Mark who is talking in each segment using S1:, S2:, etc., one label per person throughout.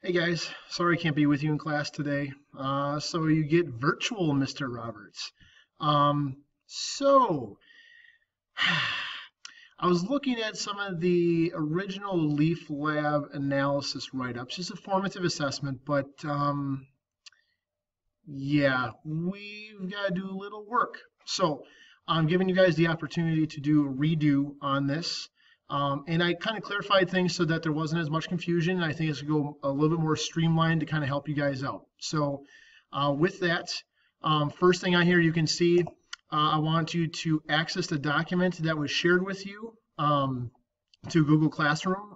S1: Hey guys, sorry I can't be with you in class today. So you get virtual, Mr. Roberts. So I was looking at some of the original Leaf Lab analysis write-ups, just a formative assessment, but yeah, we've got to do a little work. So I'm giving you guys the opportunity to do a redo on this. And I kind of clarified things so that there wasn't as much confusion. I think it's going to go a little bit more streamlined to kind of help you guys out. So with that, first thing on here you can see, I want you to access the document that was shared with you to Google Classroom.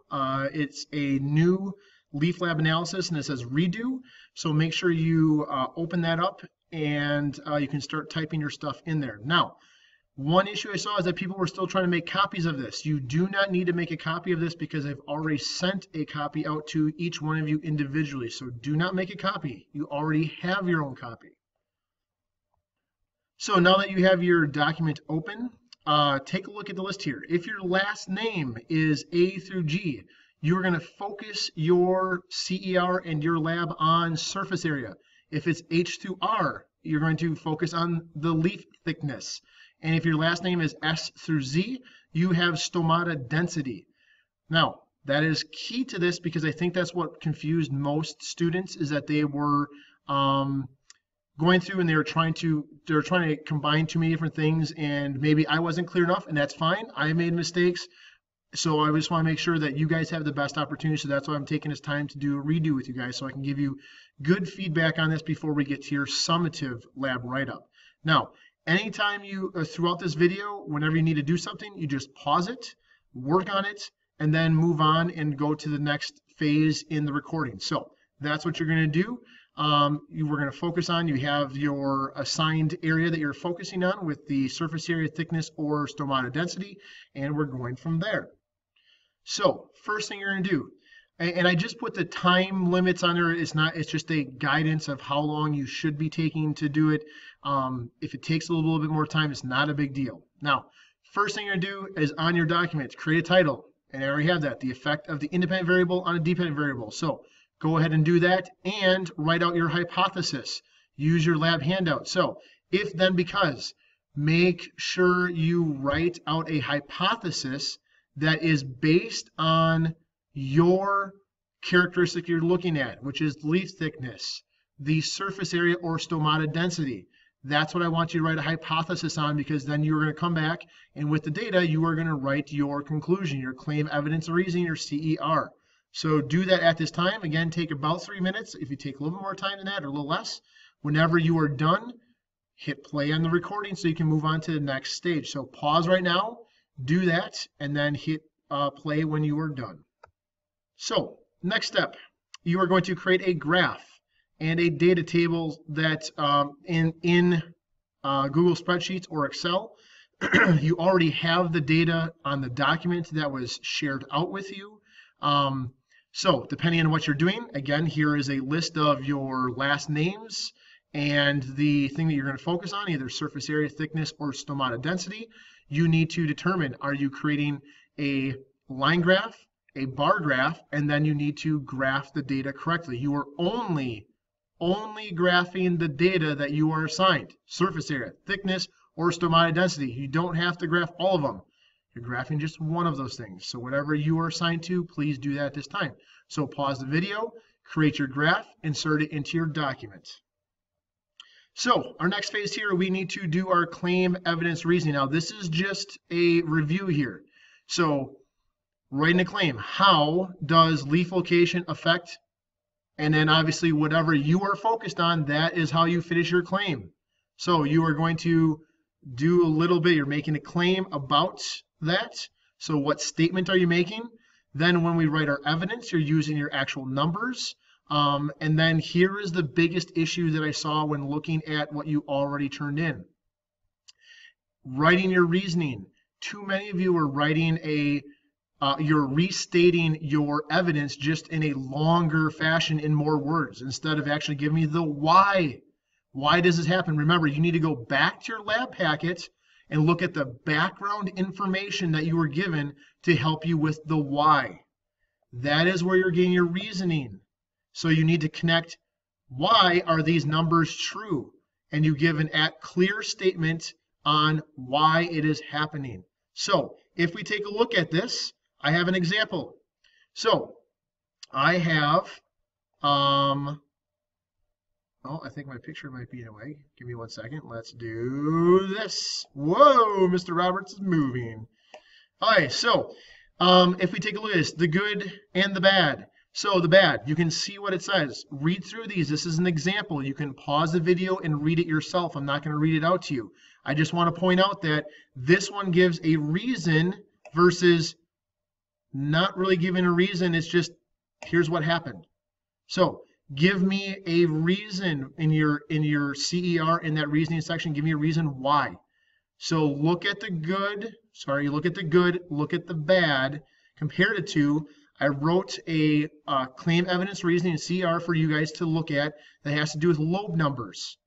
S1: It's a new Leaf Lab analysis and it says redo. So make sure you open that up and you can start typing your stuff in there. Now, one issue I saw is that people were still trying to make copies of this. You do not need to make a copy of this because I've already sent a copy out to each one of you individually. So do not make a copy. You already have your own copy. So now that you have your document open, take a look at the list here. If your last name is A through G, you're going to focus your CER and your lab on surface area. If it's H through R, you're going to focus on the leaf thickness. And if your last name is S through Z, you have stomata density. Now, that is key to this because I think that's what confused most students, is that they were going through and they're trying to combine too many different things, and maybe I wasn't clear enough, and that's fine. I made mistakes. So I just want to make sure that you guys have the best opportunity. So that's why I'm taking this time to do a redo with you guys so I can give you good feedback on this before we get to your summative lab write-up. Now, anytime you, throughout this video, whenever you need to do something, you just pause it, work on it, and then move on and go to the next phase in the recording. So that's what you're going to do. We're going to focus on, you have your assigned area that you're focusing on with the surface area thickness or stomata density, and we're going from there. So first thing you're going to do, and I just put the time limits on there. It's just a guidance of how long you should be taking to do it. If it takes a little bit more time, it's not a big deal. Now, first thing you're going to do is on your document, create a title. And I already have that, the effect of the independent variable on a dependent variable. So go ahead and do that and write out your hypothesis. Use your lab handout. So if then because, make sure you write out a hypothesis that is based on your characteristic you're looking at, which is leaf thickness, the surface area or stomata density. That's what I want you to write a hypothesis on, because then you're going to come back and with the data, you are going to write your conclusion, your claim, evidence, or reasoning, your CER. So do that at this time. Again, take about 3 minutes. If you take a little bit more time than that or a little less, whenever you are done, hit play on the recording so you can move on to the next stage. So pause right now, do that, and then hit play when you are done. So next step, you are going to create a graph and a data table that in Google Spreadsheets or Excel, you already have the data on the document that was shared out with you. So depending on what you're doing, again, here is a list of your last names and the thing that you're going to focus on, either surface area thickness or stomata density. You need to determine, are you creating a line graph, a bar graph, and then you need to graph the data correctly. You are only graphing the data that you are assigned, surface area, thickness, or stomata density. You don't have to graph all of them. You're graphing just one of those things. So whatever you are assigned to, please do that at this time. So pause the video, create your graph, insert it into your document. So our next phase here, we need to do our claim, evidence, reasoning. Now this is just a review here. So writing a claim, how does leaf location affect, and then obviously whatever you are focused on, that is how you finish your claim. So you are going to do a little bit, you're making a claim about that. So what statement are you making? Then when we write our evidence, you're using your actual numbers. And then here is the biggest issue that I saw when looking at what you already turned in. Writing your reasoning. Too many of you are writing you're restating your evidence just in a longer fashion in more words instead of actually giving me the why. Why does this happen? Remember, you need to go back to your lab packet and look at the background information that you were given to help you with the why. That is where you're getting your reasoning. So you need to connect, why are these numbers true? And you give an clear statement on why it is happening. So if we take a look at this, I have an example. So I have, oh, I think my picture might be in a way. Give me 1 second. Let's do this. Whoa, Mr. Roberts is moving. All right, so if we take a look at this, the good and the bad. So the bad, you can see what it says. Read through these. This is an example. You can pause the video and read it yourself. I'm not going to read it out to you. I just want to point out that this one gives a reason versus not really giving a reason. It's just, here's what happened. So give me a reason in your CER, in that reasoning section. Give me a reason why. So look at the good, look at the bad, compared it to, I wrote a claim evidence reasoning in CER for you guys to look at that has to do with lobe numbers.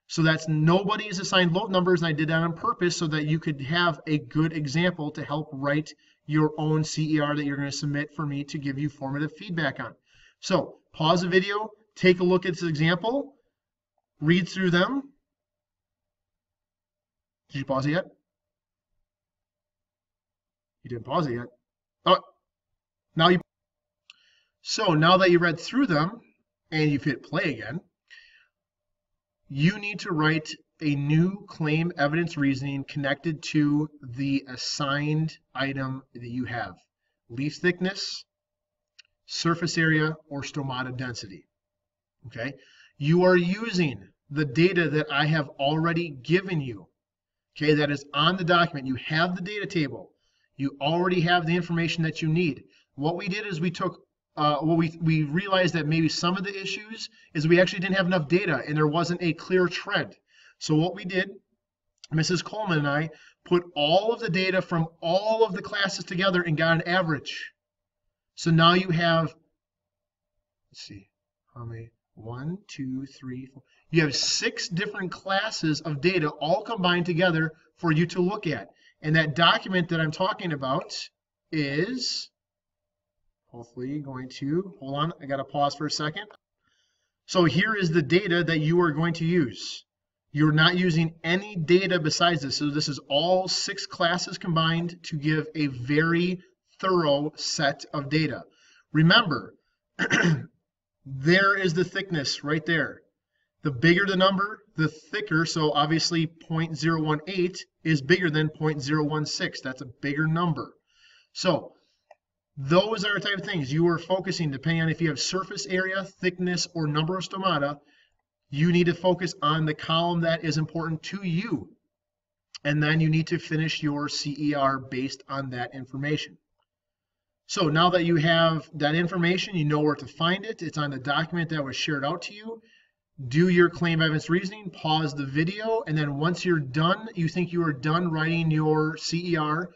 S1: So that's, nobody is assigned lobe numbers, and I did that on purpose so that you could have a good example to help write your own CER that you're going to submit for me to give you formative feedback on. So pause the video, take a look at this example, read through them. Did you pause it yet? You didn't pause it yet. Oh, now you. So now that you read through them and you've hit play again, you need to write a new claim evidence reasoning connected to the assigned item that you have. Leaf thickness, surface area, or stomata density. Okay? You are using the data that I have already given you. Okay, that is on the document. You have the data table. You already have the information that you need. What we did is we took, we realized that maybe some of the issues is we actually didn't have enough data and there wasn't a clear trend. So what we did, Mrs. Coleman and I put all of the data from all of the classes together and got an average. So now you have, let's see, how many? 1, 2, 3, 4. You have 6 different classes of data all combined together for you to look at. And that document that I'm talking about is, hopefully going to, hold on, I got to pause for a second. So here is the data that you are going to use. You're not using any data besides this. So this is all 6 classes combined to give a very thorough set of data. Remember, there is the thickness right there. The bigger the number, the thicker. So obviously 0.018 is bigger than 0.016. That's a bigger number. So those are the type of things you are focusing, depending on if you have surface area, thickness, or number of stomata. You need to focus on the column that is important to you. And then you need to finish your CER based on that information. So now that you have that information, you know where to find it. It's on the document that was shared out to you. Do your claim evidence reasoning, pause the video, and then once you're done, you think you are done writing your CER,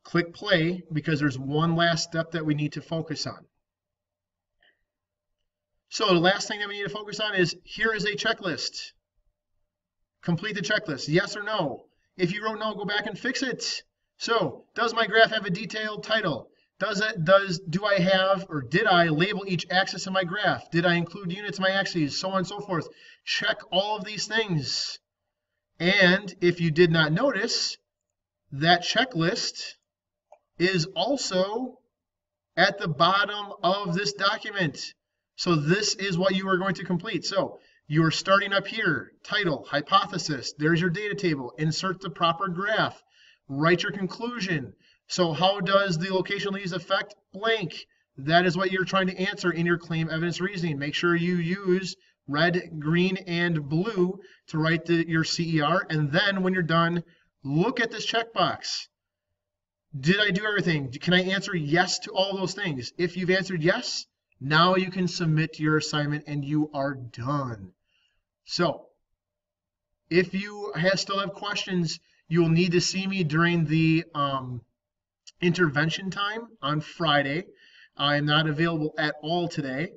S1: click play, because there's one last step that we need to focus on. So the last thing that we need to focus on is, here is a checklist. Complete the checklist, yes or no. If you wrote no, go back and fix it. So, does my graph have a detailed title? Do I have, or did I label each axis in my graph? Did I include units in my axes? So on and so forth. Check all of these things. And if you did not notice, that checklist is also at the bottom of this document. So this is what you are going to complete. So you're starting up here, title, hypothesis, there's your data table, insert the proper graph, write your conclusion. So how does the location leaves affect blank? That is what you're trying to answer in your claim evidence reasoning. Make sure you use red, green, and blue to write your CER. And then when you're done, look at this checkbox. Did I do everything? Can I answer yes to all those things? If you've answered yes, now you can submit your assignment and you are done. So if you still have questions, you'll need to see me during the intervention time on Friday. I am not available at all today.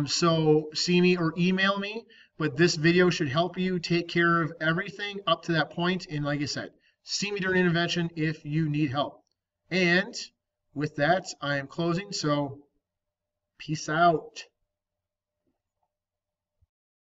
S1: So see me or email me, but this video should help you take care of everything up to that point. And like I said, see me during intervention if you need help. And with that, I am closing. So Peace out.